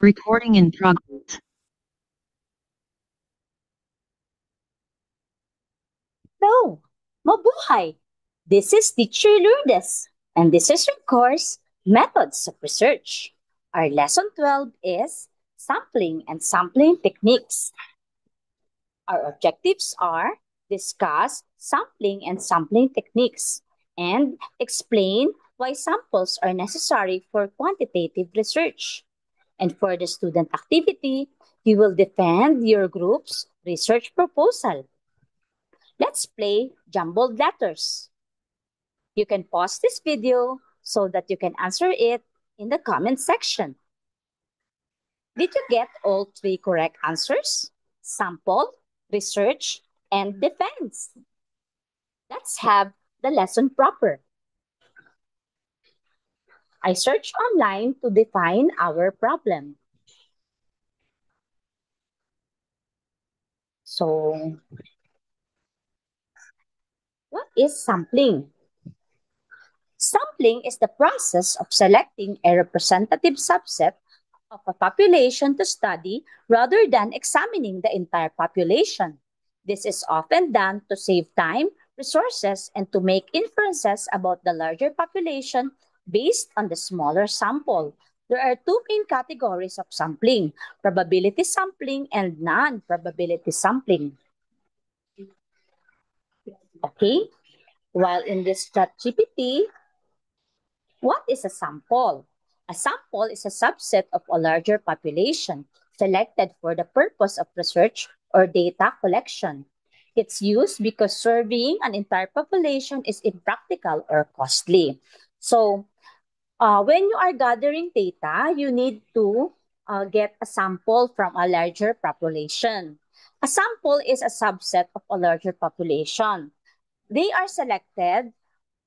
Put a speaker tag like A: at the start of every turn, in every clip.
A: Recording in progress.
B: Hello! Mabuhay! This is Teacher Lourdes, and this is your course, Methods of Research. Our lesson 12 is Sampling and Sampling Techniques. Our objectives are discuss sampling and sampling techniques and explain why samples are necessary for quantitative research. And for the student activity, you will defend your group's research proposal. Let's play jumbled letters. You can pause this video so that you can answer it in the comment section. Did you get all three correct answers? Sample, research, and defense. Let's have the lesson proper. I searched online to define our problem. So, what is sampling? Sampling is the process of selecting a representative subset of a population to study rather than examining the entire population. This is often done to save time, resources, and to make inferences about the larger population based on the smaller sample. There are two main categories of sampling, probability sampling and non-probability sampling. Okay? While in this ChatGPT, what is a sample? A sample is a subset of a larger population selected for the purpose of research or data collection. It's used because surveying an entire population is impractical or costly. So, when you are gathering data, you need to get a sample from a larger population. A sample is a subset of a larger population. They are selected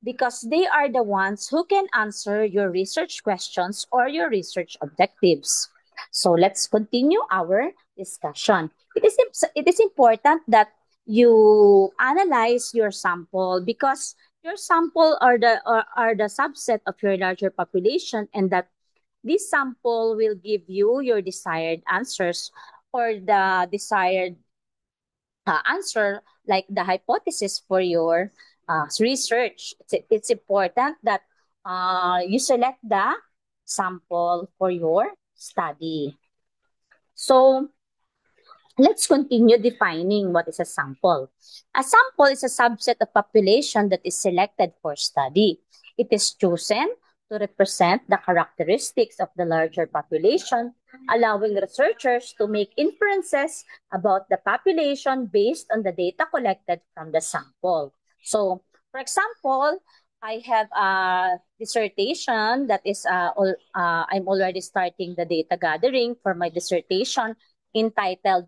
B: because they are the ones who can answer your research questions or your research objectives. So let's continue our discussion. It is important that you analyze your sample because your sample are the subset of your larger population, and that this sample will give you your desired answers or the desired answer, like the hypothesis for your research. It's important that you select the sample for your study. So let's continue defining what is a sample. A sample is a subset of population that is selected for study. It is chosen to represent the characteristics of the larger population, allowing researchers to make inferences about the population based on the data collected from the sample. So, for example, I have a dissertation that is, I'm already starting the data gathering for my dissertation entitled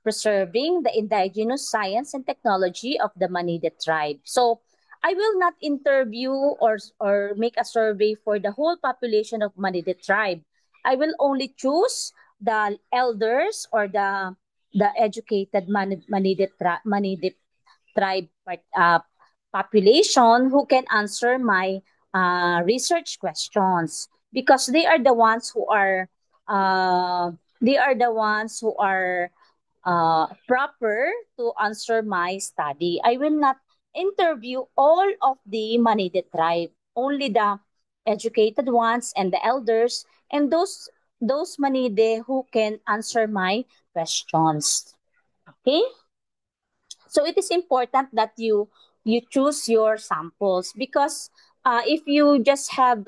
B: Preserving the Indigenous Science and Technology of the Manide Tribe. So, I will not interview or make a survey for the whole population of Manide tribe. I will only choose the elders or the educated Manide tribe population who can answer my research questions, because they are the ones who are proper to answer my study. I will not interview all of the Manide tribe, only the educated ones and the elders, and those Manide who can answer my questions. Okay? So it is important that you choose your samples, because if you just have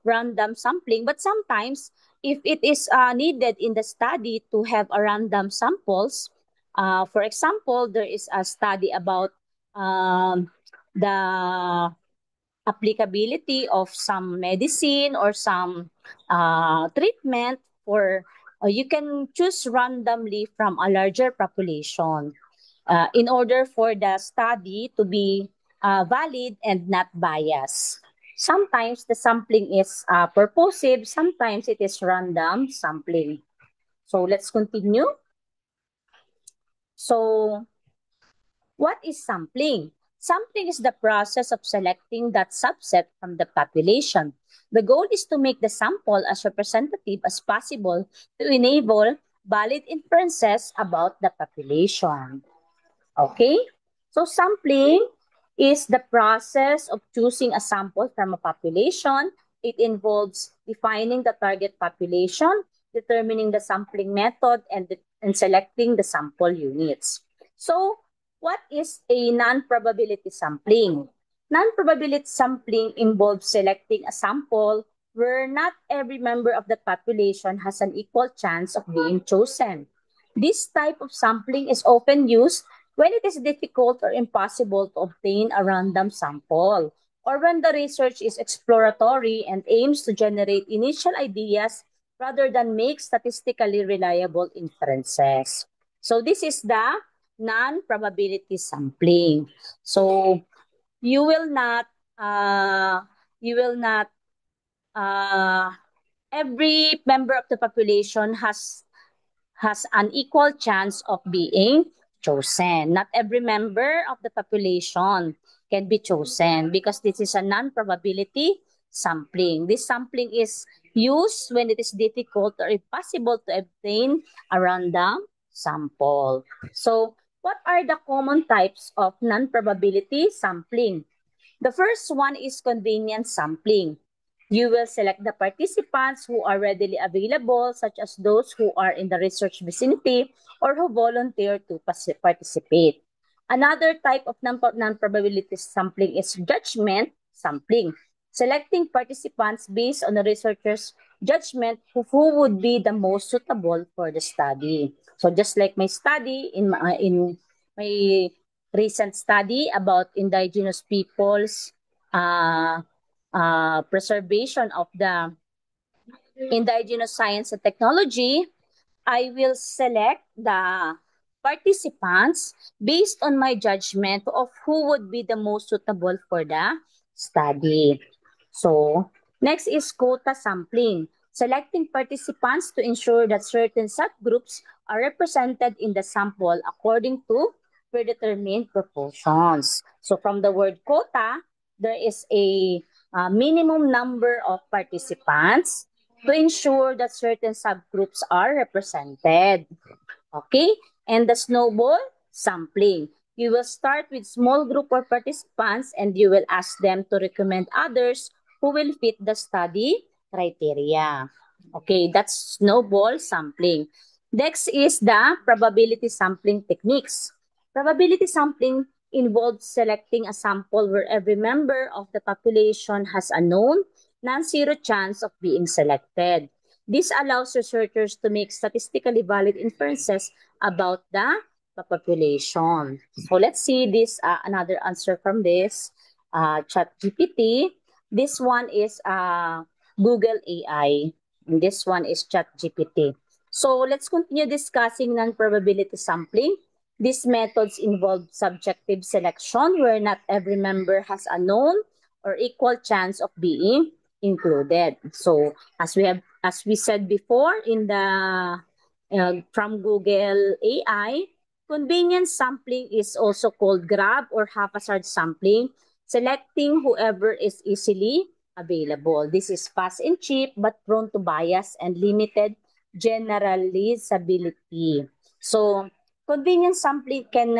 B: random sampling, but sometimes if it is needed in the study to have a random samples, for example, there is a study about the applicability of some medicine or some treatment for, you can choose randomly from a larger population in order for the study to be valid and not biased. Sometimes the sampling is purposive, sometimes it is random sampling. So let's continue. So what is sampling? Sampling is the process of selecting that subset from the population. The goal is to make the sample as representative as possible to enable valid inferences about the population. Okay? So sampling is the process of choosing a sample from a population. It involves defining the target population, determining the sampling method, and selecting the sample units. So, what is a non-probability sampling? Non-probability sampling involves selecting a sample where not every member of the population has an equal chance of being chosen. This type of sampling is often used when it is difficult or impossible to obtain a random sample, or when the research is exploratory and aims to generate initial ideas rather than make statistically reliable inferences. So this is the non-probability sampling. So you will not, uh, you will not, uh, every member of the population has an equal chance of being chosen. Not every member of the population can be chosen because this is a non-probability sampling. This sampling is used when it is difficult or impossible to obtain a random sample. So, what are the common types of non-probability sampling? The first one is convenience sampling. You will select the participants who are readily available, such as those who are in the research vicinity or who volunteer to participate. Another type of non-probability sampling is judgment sampling, selecting participants based on the researcher's judgment of who would be the most suitable for the study. So just like my study in my recent study about indigenous peoples uh, preservation of the indigenous science and technology, I will select the participants based on my judgment of who would be the most suitable for the study. So, next is quota sampling, selecting participants to ensure that certain subgroups are represented in the sample according to predetermined proportions. So, from the word quota, there is a minimum number of participants to ensure that certain subgroups are represented. Okay? And the snowball sampling. You will start with small group of participants and you will ask them to recommend others who will fit the study criteria. Okay, that's snowball sampling. Next is the probability sampling techniques. Probability sampling involves selecting a sample where every member of the population has a known non-zero chance of being selected. This allows researchers to make statistically valid inferences about the population. So let's see this another answer from this ChatGPT. This one is Google AI. And this one is ChatGPT. So let's continue discussing non-probability sampling. These methods involve subjective selection where not every member has a known or equal chance of being included. So as we said before in the from Google AI, convenience sampling is also called grab or haphazard sampling, selecting whoever is easily available. This is fast and cheap but prone to bias and limited generalizability. So, convenience sampling can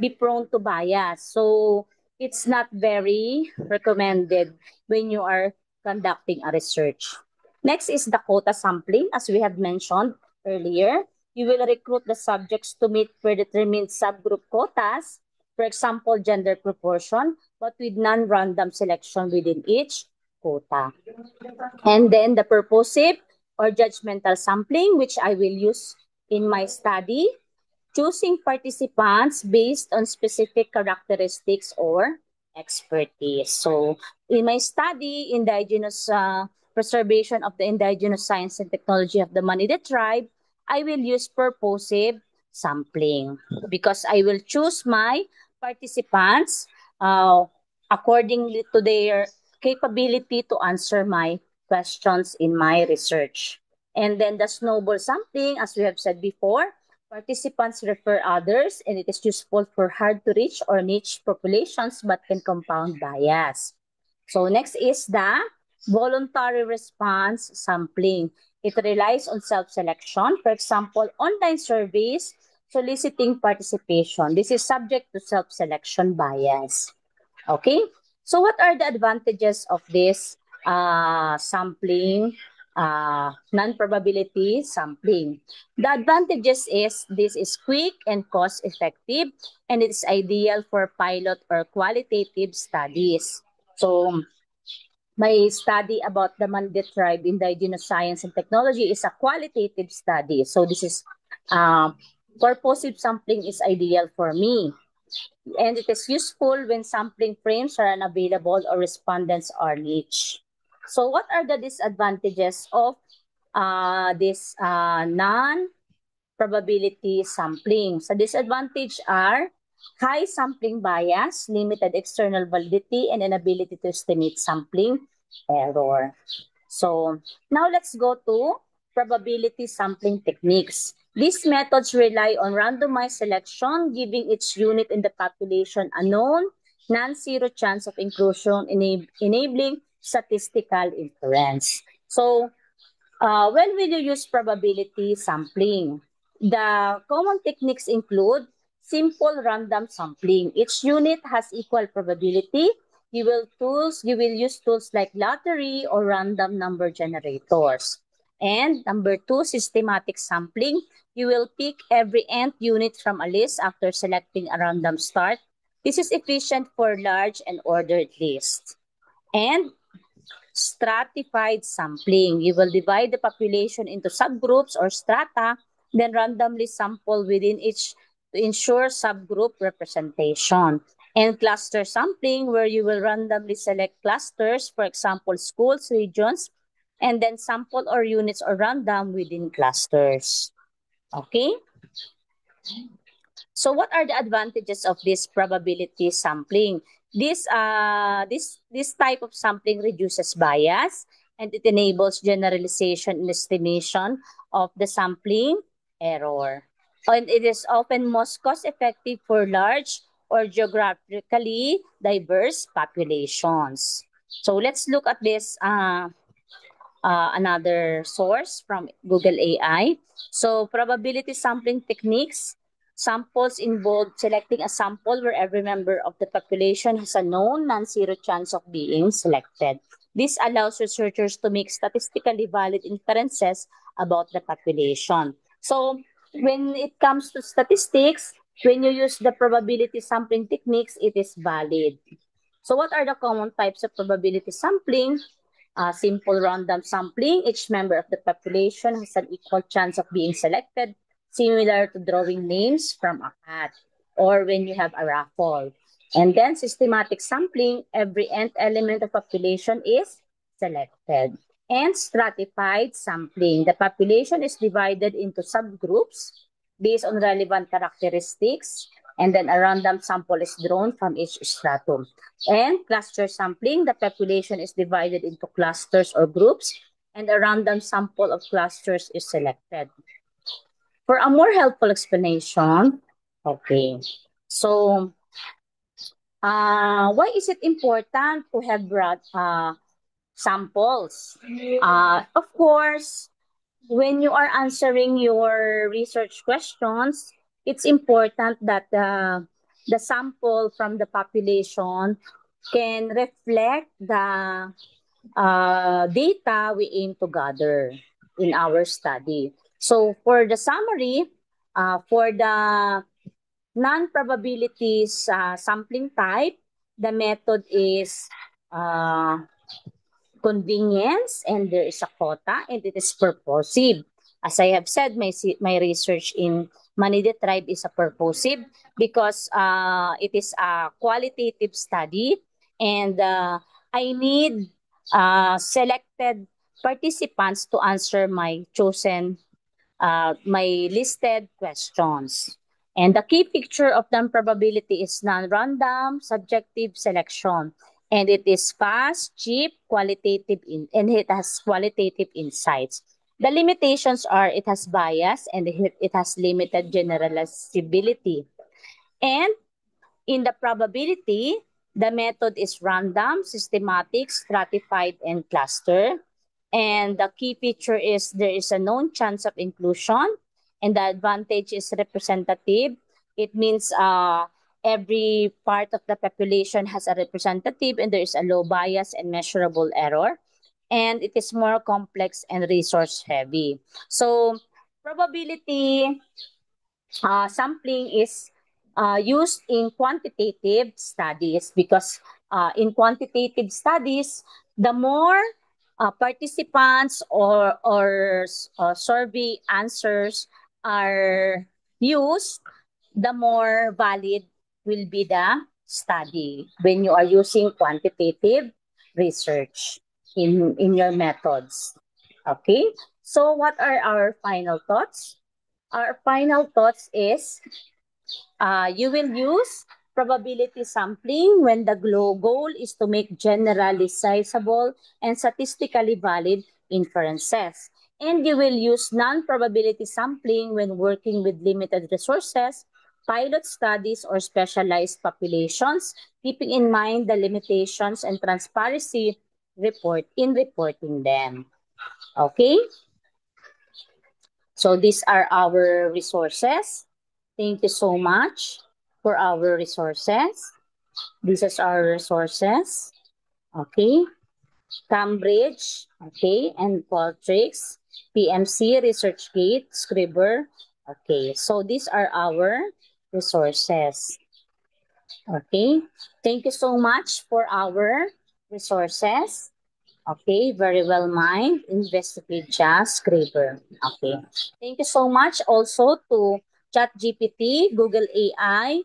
B: be prone to bias. So, it's not very recommended when you are conducting a research. Next is the quota sampling, as we have mentioned earlier. You will recruit the subjects to meet predetermined subgroup quotas, for example, gender proportion, but with non-random selection within each quota. And then the purposive or judgmental sampling, which I will use in my study, choosing participants based on specific characteristics or expertise. So, in my study, indigenous preservation of the indigenous science and technology of the Manida tribe, I will use purposive sampling because I will choose my participants uh, accordingly to their capability to answer my questions in my research. And then the snowball sampling, as we have said before, participants refer others and it is useful for hard to reach or niche populations but can compound bias. So next is the voluntary response sampling. It relies on self-selection. For example, online surveys soliciting participation. This is subject to self-selection bias. Okay? So what are the advantages of this sampling, non-probability sampling? The advantages is this is quick and cost-effective, and it's ideal for pilot or qualitative studies. So my study about the Mande tribe, indigenous science and technology, is a qualitative study. So this is purposive sampling is ideal for me. And it is useful when sampling frames are unavailable or respondents are niche. So what are the disadvantages of this non-probability sampling? So disadvantage are high sampling bias, limited external validity, and inability to estimate sampling error. So now let's go to probability sampling techniques. These methods rely on randomized selection, giving each unit in the population a known, non-zero chance of inclusion, enabling statistical inference. So when will you use probability sampling? The common techniques include simple random sampling. Each unit has equal probability. You will use tools like lottery or random number generators. And number two, systematic sampling. You will pick every nth unit from a list after selecting a random start. This is efficient for large and ordered lists. And stratified sampling. You will divide the population into subgroups or strata, then randomly sample within each to ensure subgroup representation. And cluster sampling, where you will randomly select clusters, for example, schools, regions, and then sample or units or random within clusters. Okay? So what are the advantages of this probability sampling? This type of sampling reduces bias, and it enables generalization and estimation of the sampling error. And it is often most cost-effective for large or geographically diverse populations. So let's look at this another source from Google AI. So probability sampling techniques. Samples involve selecting a sample where every member of the population has a known non-zero chance of being selected. This allows researchers to make statistically valid inferences about the population. So when it comes to statistics, when you use the probability sampling techniques, it is valid. So what are the common types of probability sampling? Simple random sampling. Each member of the population has an equal chance of being selected, similar to drawing names from a hat or when you have a raffle. And then systematic sampling, every nth element of population is selected. And stratified sampling, the population is divided into subgroups based on relevant characteristics, and then a random sample is drawn from each stratum. And cluster sampling, the population is divided into clusters or groups, and a random sample of clusters is selected. For a more helpful explanation, okay, so why is it important to have broad samples? Of course, when you are answering your research questions, it's important that the sample from the population can reflect the data we aim to gather in our study. So for the summary, for the non-probabilities sampling type, the method is convenience, and there is a quota, and it is purposive. As I have said, my research in Manide tribe is a purposive because it is a qualitative study, and I need selected participants to answer my listed questions. And the key feature of non-probability is non-random subjective selection. And it is fast, cheap, and it has qualitative insights. The limitations are it has bias and it has limited generalizability. And in the probability, The method is random, systematic, stratified, and cluster. And the key feature is there is a known chance of inclusion, and the advantage is representative. It means every part of the population has a representative, and there is a low bias and measurable error. And it is more complex and resource heavy. So probability sampling is used in quantitative studies because in quantitative studies, the more participants or survey answers are used, the more valid will be the study when you are using quantitative research in your methods. Okay, so what are our final thoughts? Our final thoughts is you will use probability sampling when the goal is to make generalizable and statistically valid inferences. And you will use non-probability sampling when working with limited resources, pilot studies, or specialized populations, keeping in mind the limitations and transparency in reporting them. Okay? So these are our resources. Thank you so much for our resources. This is our resources. Okay. Cambridge, okay, and Qualtrics, PMC, ResearchGate, Scriber. Okay, so these are our resources. Okay, thank you so much for our resources. Okay, very well mined, investigate just Scriber. Okay, thank you so much also to ChatGPT, Google AI,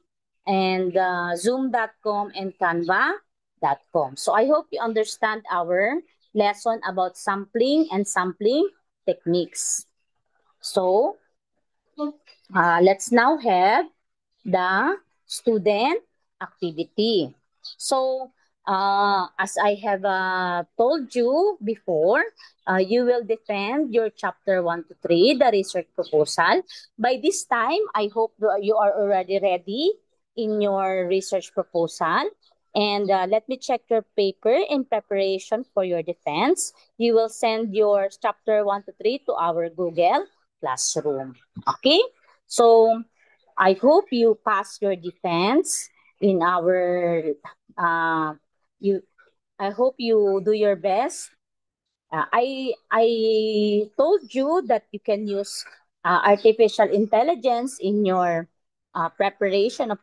B: and Zoom.com and Canva.com. So I hope you understand our lesson about sampling and sampling techniques. So let's now have the student activity. So, as I have told you before, you will defend your chapter 1 to 3, the research proposal. By this time, I hope you are already ready in your research proposal. And let me check your paper in preparation for your defense. You will send your chapter 1 to 3 to our Google Classroom. Okay? So, I hope you pass your defense in our you I hope you do your best. I told you that you can use artificial intelligence in your preparation of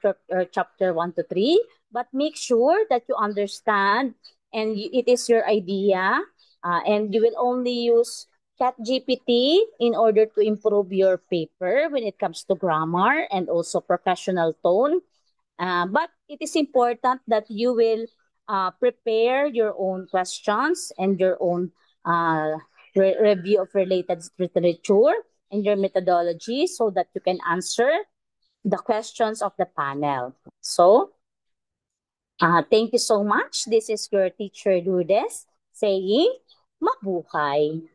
B: chapter 1 to 3, but make sure that you understand and it is your idea, and you will only use ChatGPT in order to improve your paper when it comes to grammar and also professional tone. But it is important that you will prepare your own questions and your own review of related literature and your methodology so that you can answer the questions of the panel. So, thank you so much. This is your teacher Lourdes saying, mabuhay.